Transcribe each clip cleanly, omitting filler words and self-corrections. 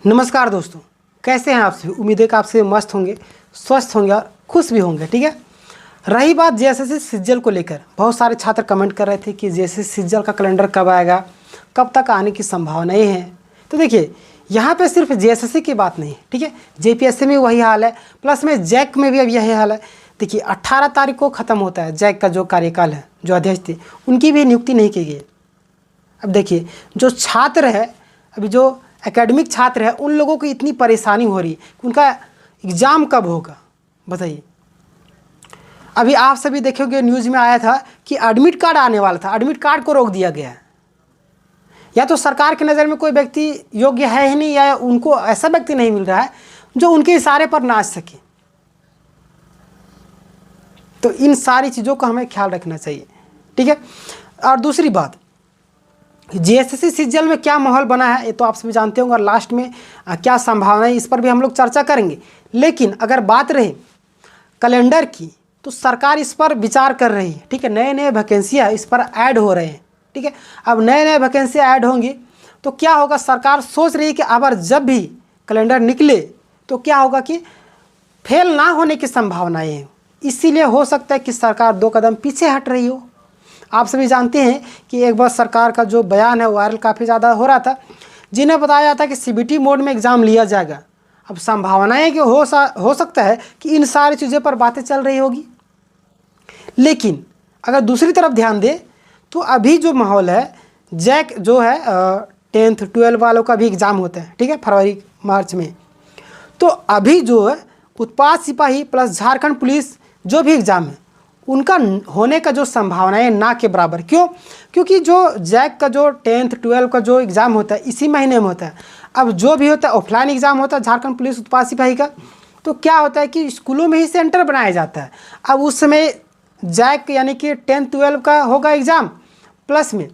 नमस्कार दोस्तों, कैसे हैं आप सभी। उम्मीद है कि आप सभी मस्त होंगे, स्वस्थ होंगे और खुश भी होंगे। ठीक है, रही बात जेएसएससी सिज्जल को लेकर, बहुत सारे छात्र कमेंट कर रहे थे कि जेएसएससी सिज्जल का कैलेंडर कब आएगा, कब तक आने की संभावनाएं हैं। तो देखिए, यहाँ पे सिर्फ जेएसएससी की बात नहीं है, ठीक है, जेपीएससी में वही हाल है, प्लस में जैक में भी अब यही हाल है। देखिए 18 तारीख को ख़त्म होता है जैक का जो कार्यकाल है, जो अध्यक्ष थे उनकी भी नियुक्ति नहीं की गई। अब देखिए, जो छात्र है, अभी जो एकेडमिक छात्र है, उन लोगों को इतनी परेशानी हो रही है कि उनका एग्ज़ाम कब होगा, बताइए। अभी आप सभी देखोगे, न्यूज़ में आया था कि एडमिट कार्ड आने वाला था, एडमिट कार्ड को रोक दिया गया है। या तो सरकार की नज़र में कोई व्यक्ति योग्य है ही नहीं, या उनको ऐसा व्यक्ति नहीं मिल रहा है जो उनके इशारे पर नाच सके। तो इन सारी चीज़ों का हमें ख्याल रखना चाहिए, ठीक है। और दूसरी बात, जेएसएससी सिज्जल में क्या माहौल बना है ये तो आप सभी जानते होंगे, और लास्ट में क्या संभावना है इस पर भी हम लोग चर्चा करेंगे। लेकिन अगर बात रहे कैलेंडर की, तो सरकार इस पर विचार कर रही है, ठीक है। नए नए वैकेंसियाँ इस पर ऐड हो रहे हैं, ठीक है। अब नए नए वैकेंसियाँ ऐड होंगी तो क्या होगा, सरकार सोच रही है कि अब जब भी कैलेंडर निकले तो क्या होगा कि फेल ना होने की संभावनाएँ हैं। इसीलिए हो सकता है कि सरकार 2 कदम पीछे हट रही हो। आप सभी जानते हैं कि एक बार सरकार का जो बयान है वायरल काफ़ी ज़्यादा हो रहा था, जिन्हें बताया जाता है कि सीबीटी मोड में एग्ज़ाम लिया जाएगा। अब संभावनाएं कि हो सकता है कि इन सारी चीज़ों पर बातें चल रही होगी। लेकिन अगर दूसरी तरफ ध्यान दें तो अभी जो माहौल है, जैक जो है 10th 12 वालों का भी एग्ज़ाम होता है, ठीक है, फरवरी मार्च में। तो अभी जो है उत्पाद सिपाही प्लस झारखंड पुलिस जो भी एग्ज़ाम है, उनका होने का जो संभावनाएं ना के बराबर। क्यों? क्योंकि जो जैक का जो 10th 12 का जो एग्ज़ाम होता है इसी महीने में होता है। अब जो भी होता है ऑफलाइन एग्ज़ाम होता है झारखंड पुलिस उत्पाद सिपाही का, तो क्या होता है कि स्कूलों में ही सेंटर बनाया जाता है। अब उस समय जैक यानी कि 10th 12 का होगा एग्ज़ाम, प्लस में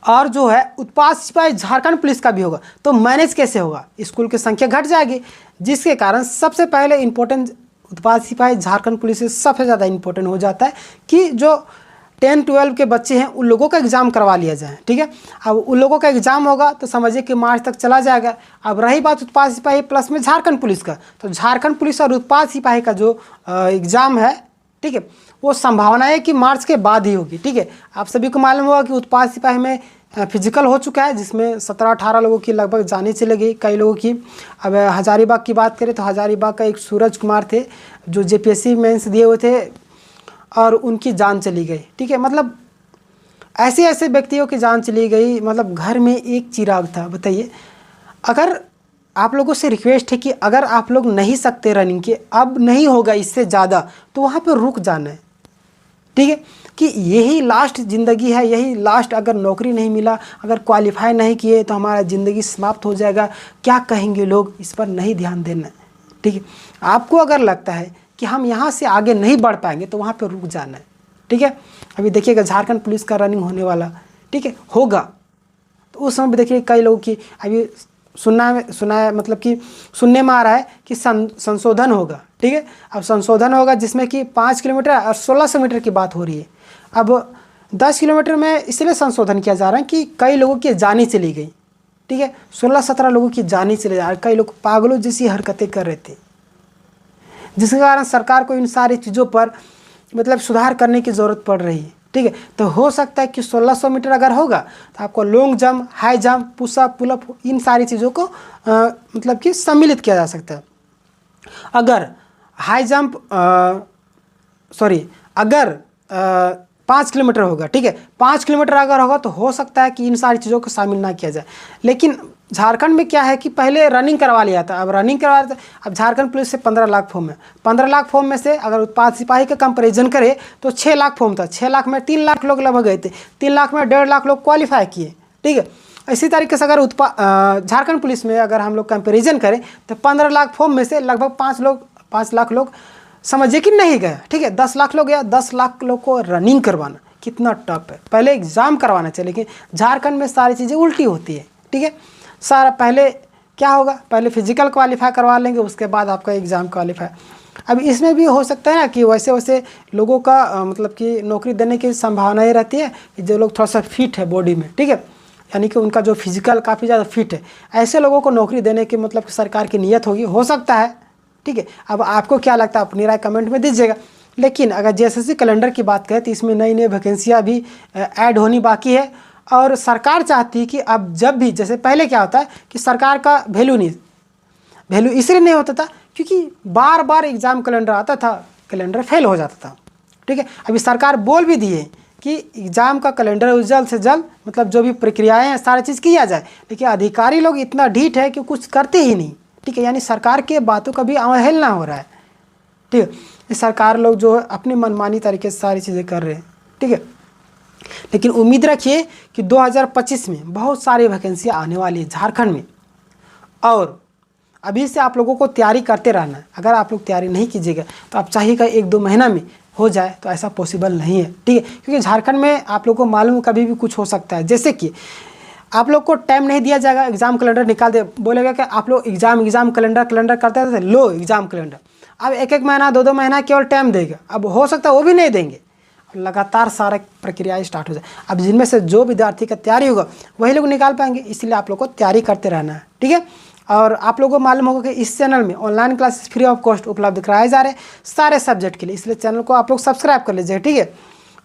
और जो है उत्पाद सिपाही झारखंड पुलिस का भी होगा। तो मैनेज कैसे होगा, स्कूल की संख्या घट जाएगी, जिसके कारण सबसे पहले इम्पोर्टेंट उत्पाद सिपाही झारखंड पुलिस से सबसे ज़्यादा इम्पोर्टेंट हो जाता है कि जो 10 12 के बच्चे हैं उन लोगों का एग्ज़ाम करवा लिया जाए, ठीक है। अब उन लोगों का एग्ज़ाम होगा तो समझिए कि मार्च तक चला जाएगा। अब रही बात उत्पाद सिपाही प्लस में झारखंड पुलिस का, तो झारखंड पुलिस और उत्पाद सिपाही का जो एग्ज़ाम है, ठीक है, वो संभावना है कि मार्च के बाद ही होगी, ठीक है। आप सभी को मालूम होगा कि उत्पाद सिपाही में फिजिकल हो चुका है, जिसमें 17-18 लोगों की लगभग जाने चले गई, कई लोगों की। अब हजारीबाग की बात करें तो हजारीबाग का एक सूरज कुमार थे जो जेपीएससी मेंस दिए हुए थे और उनकी जान चली गई, ठीक है। मतलब ऐसे ऐसे व्यक्तियों की जान चली गई, मतलब घर में एक चिराग था। बताइए, अगर आप लोगों से रिक्वेस्ट है कि अगर आप लोग नहीं सकते रनिंग के, अब नहीं होगा इससे ज़्यादा, तो वहाँ पर रुक जाना है, ठीक है। कि यही लास्ट ज़िंदगी है, यही लास्ट, अगर नौकरी नहीं मिला, अगर क्वालिफाई नहीं किए तो हमारा ज़िंदगी समाप्त हो जाएगा, क्या कहेंगे लोग, इस पर नहीं ध्यान देना, ठीक है। आपको अगर लगता है कि हम यहाँ से आगे नहीं बढ़ पाएंगे तो वहाँ पर रुक जाना है, ठीक है। अभी देखिएगा झारखंड पुलिस का रनिंग होने वाला, ठीक है, होगा, तो उस समय भी देखिए कई लोगों की अभी सुनना है, मतलब कि सुनने में आ रहा है कि संशोधन होगा, ठीक है। अब संशोधन होगा जिसमें कि 5 किलोमीटर और 1600 मीटर की बात हो रही है। अब 10 किलोमीटर में इसलिए संशोधन किया जा रहा है कि कई लोगों की जानी चली गई, ठीक है, 16-17 लोगों की जानी चले जा रही, कई लोग पागलों जैसी हरकतें कर रहे थे, जिसके कारण सरकार को इन सारी चीज़ों पर मतलब सुधार करने की ज़रूरत पड़ रही है, ठीक है। तो हो सकता है कि 1600 मीटर अगर होगा तो आपको long jump, high jump, pushup, pullup, इन सारी चीज़ों को मतलब कि सम्मिलित किया जा सकता है। अगर हाई जंप अगर 5 किलोमीटर होगा, ठीक है, 5 किलोमीटर अगर होगा तो हो सकता है कि इन सारी चीज़ों को शामिल ना किया जाए। लेकिन झारखंड में क्या है कि पहले रनिंग करवा लिया था, अब रनिंग करवा था। अब झारखंड पुलिस से 15 लाख फॉर्म है, 15 लाख फॉर्म में से अगर उत्पाद सिपाही का कंपेरिजन करें तो 6 लाख फॉर्म था, 6 लाख में 3 लाख लोग लगभग गए थे, 3 लाख में 1.5 लाख लोग क्वालिफाई किए, ठीक है। इसी तरीके से अगर झारखंड पुलिस में अगर हम लोग कंपेरिजन करें तो 15 लाख फॉर्म में से लगभग 5 लाख लोग समझिए कि नहीं गया, ठीक है। 10 लाख लोग गया, 10 लाख लोग को रनिंग करवाना कितना टफ है। पहले एग्ज़ाम करवाना चाहिए, लेकिन झारखंड में सारी चीज़ें उल्टी होती है, ठीक है। सारा पहले क्या होगा, पहले फिजिकल क्वालिफाई करवा लेंगे, उसके बाद आपका एग्ज़ाम क्वालिफाई। अब इसमें भी हो सकता है ना कि वैसे वैसे लोगों का मतलब कि नौकरी देने की संभावनाएं रहती है कि जो लोग थोड़ा सा फिट है बॉडी में, ठीक है, यानी कि उनका जो फिजिकल काफ़ी ज़्यादा फिट है, ऐसे लोगों को नौकरी देने की मतलब कि सरकार की नीयत होगी, हो सकता है। ठीक है, अब आपको क्या लगता है अपनी राय कमेंट में दीजिएगा। लेकिन अगर जेएसएससी कैलेंडर की बात करें तो इसमें नई नई वैकेंसियाँ भी ऐड होनी बाकी है, और सरकार चाहती है कि अब जब भी, जैसे पहले क्या होता है कि सरकार का वैल्यू इसलिए नहीं होता था क्योंकि बार बार एग्ज़ाम कैलेंडर आता था, कैलेंडर फेल हो जाता था। ठीक है, अभी सरकार बोल भी दी है कि एग्ज़ाम का कैलेंडर जल्द से जल्द मतलब जो भी प्रक्रियाएं हैं सारी चीज़ किया जाए, लेकिन अधिकारी लोग इतना ढीठ है कि कुछ करते ही नहीं। ठीक है, यानी सरकार के बातों का भी अवहेलना हो रहा है। ठीक है, ये सरकार लोग जो है अपनी मनमानी तरीके से सारी चीज़ें कर रहे हैं। ठीक है, लेकिन उम्मीद रखिए कि 2025 में बहुत सारी वैकेंसी आने वाली है झारखंड में, और अभी से आप लोगों को तैयारी करते रहना है। अगर आप लोग तैयारी नहीं कीजिएगा तो आप चाहिएगा 1-2 महीना में हो जाए, तो ऐसा पॉसिबल नहीं है। ठीक है, क्योंकि झारखंड में आप लोगों को मालूम कभी भी कुछ हो सकता है। जैसे कि आप लोग को टाइम नहीं दिया जाएगा, एग्ज़ाम कैलेंडर निकाल दे, बोलेगा कि आप लोग एग्ज़ाम कैलेंडर करते थे, लो एग्ज़ाम कैलेंडर। अब 1-1 महीना 2-2 महीना केवल टाइम देगा, अब हो सकता है वो भी नहीं देंगे, लगातार सारा प्रक्रिया स्टार्ट हो जाए। अब जिनमें से जो विद्यार्थी का तैयारी होगा वही लोग निकाल पाएंगे, इसलिए आप लोग को तैयारी करते रहना है। ठीक है, और आप लोगों को मालूम होगा कि इस चैनल में online classes free of cost उपलब्ध कराए जा रहे हैं सारे सब्जेक्ट के लिए, इसलिए चैनल को आप लोग सब्सक्राइब कर लीजिएगा। ठीक है,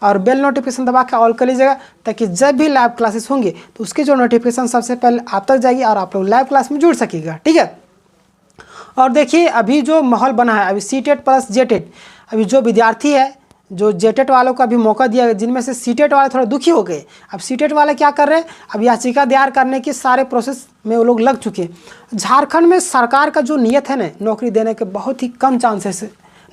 और बेल नोटिफिकेशन दबा के ऑल कर लीजिएगा, ताकि जब भी लाइव क्लासेस होंगे तो उसके जो नोटिफिकेशन सबसे पहले आप तक जाएगी और आप लोग लाइव क्लास में जुड़ सकेगा। ठीक है, और देखिए अभी जो माहौल बना है, अभी सीटेट प्लस जेटेट, अभी जो विद्यार्थी है, जो जेटेट वालों को अभी मौका दिया गया, जिनमें से सीटेट वाले थोड़ा दुखी हो गए। अब सीटेट वाले क्या कर रहे हैं, अब याचिका दायर करने के सारे प्रोसेस में वो लोग लग चुके हैं। झारखंड में सरकार का जो नियत है ना नौकरी देने के, बहुत ही कम चांसेस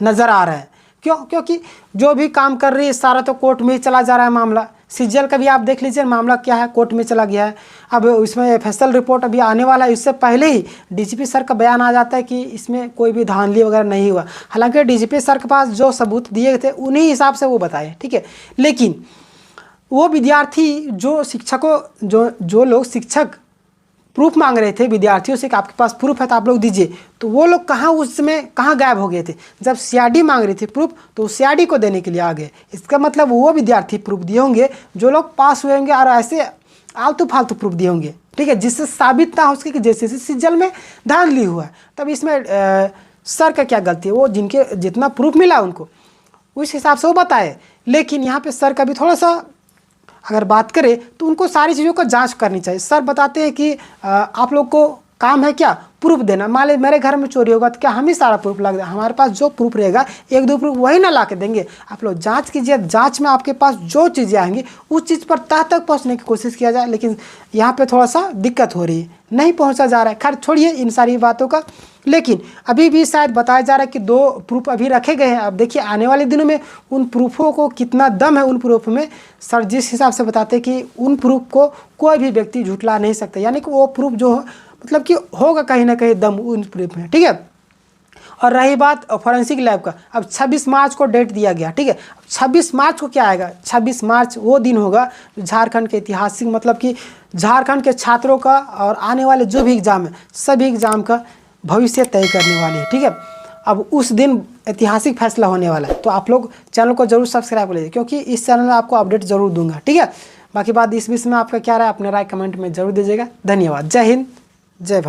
नज़र आ रहे हैं। क्यों? क्योंकि जो भी काम कर रही है सारा तो कोर्ट में ही चला जा रहा है मामला। सीजीएल का भी आप देख लीजिए मामला क्या है, कोर्ट में चला गया है। अब इसमें फैसल रिपोर्ट अभी आने वाला है, इससे पहले ही डीजीपी सर का बयान आ जाता है कि इसमें कोई भी धांधली वगैरह नहीं हुआ। हालांकि डीजीपी सर के पास जो सबूत दिए थे उन्हीं हिसाब से वो बताए। ठीक है, लेकिन वो विद्यार्थी जो शिक्षकों जो लोग शिक्षक प्रूफ मांग रहे थे विद्यार्थियों से कि आपके पास प्रूफ है तो आप लोग दीजिए, तो वो लोग कहाँ उस समय कहाँ गायब हो गए थे। जब सीआरडी मांग रही थी प्रूफ तो सीआरडी को देने के लिए आ गए। इसका मतलब वो विद्यार्थी प्रूफ दिए होंगे जो लोग पास हुए होंगे और ऐसे आलतू फालतू प्रूफ दिए होंगे। ठीक है, जिससे साबित ना हो सके कि जैसे सीजीएल में धांधली हुआ है। तब इसमें सर का क्या गलती है, वो जिनके जितना प्रूफ मिला उनको उस हिसाब से वो बताए। लेकिन यहाँ पे सर का भी थोड़ा सा अगर बात करें तो उनको सारी चीज़ों को जांच करनी चाहिए। सर बताते हैं कि आप लोग को काम है क्या, प्रूफ देना। मान लीजिए मेरे घर में चोरी होगा तो क्या हम ही सारा प्रूफ ला दें? हमारे पास जो प्रूफ रहेगा 1-2 प्रूफ वही ना ला के देंगे। आप लोग जांच कीजिए, जांच में आपके पास जो चीज़ें आएंगी उस चीज़ पर तह तक पहुंचने की कोशिश किया जाए। लेकिन यहाँ पे थोड़ा सा दिक्कत हो रही है, नहीं पहुँचा जा रहा है। खैर छोड़िए इन सारी बातों का, लेकिन अभी भी शायद बताया जा रहा है कि 2 प्रूफ अभी रखे गए हैं। अब देखिए आने वाले दिनों में उन प्रूफों को कितना दम है उन प्रूफ में। सर जिस हिसाब से बताते हैं कि उन प्रूफ को कोई भी व्यक्ति झुठला नहीं सकता, यानी कि वो प्रूफ जो मतलब कि होगा कहीं ना कहीं दम उन प्रूफ में। ठीक है, और रही बात फॉरेंसिक लैब का, अब 26 मार्च को डेट दिया गया। ठीक है, 26 मार्च को क्या आएगा, 26 मार्च वो दिन होगा झारखंड के ऐतिहासिक मतलब कि झारखंड के छात्रों का और आने वाले जो भी एग्ज़ाम है सभी एग्ज़ाम का भविष्य तय करने वाली है। ठीक है, अब उस दिन ऐतिहासिक फैसला होने वाला है, तो आप लोग चैनल को जरूर सब्सक्राइब कर लीजिए, क्योंकि इस चैनल में आपको अपडेट जरूर दूंगा। ठीक है, बाकी बात इस विषय में आपका क्या राय, अपने राय कमेंट में जरूर दीजिएगा। धन्यवाद, जय हिंद, जय भारत।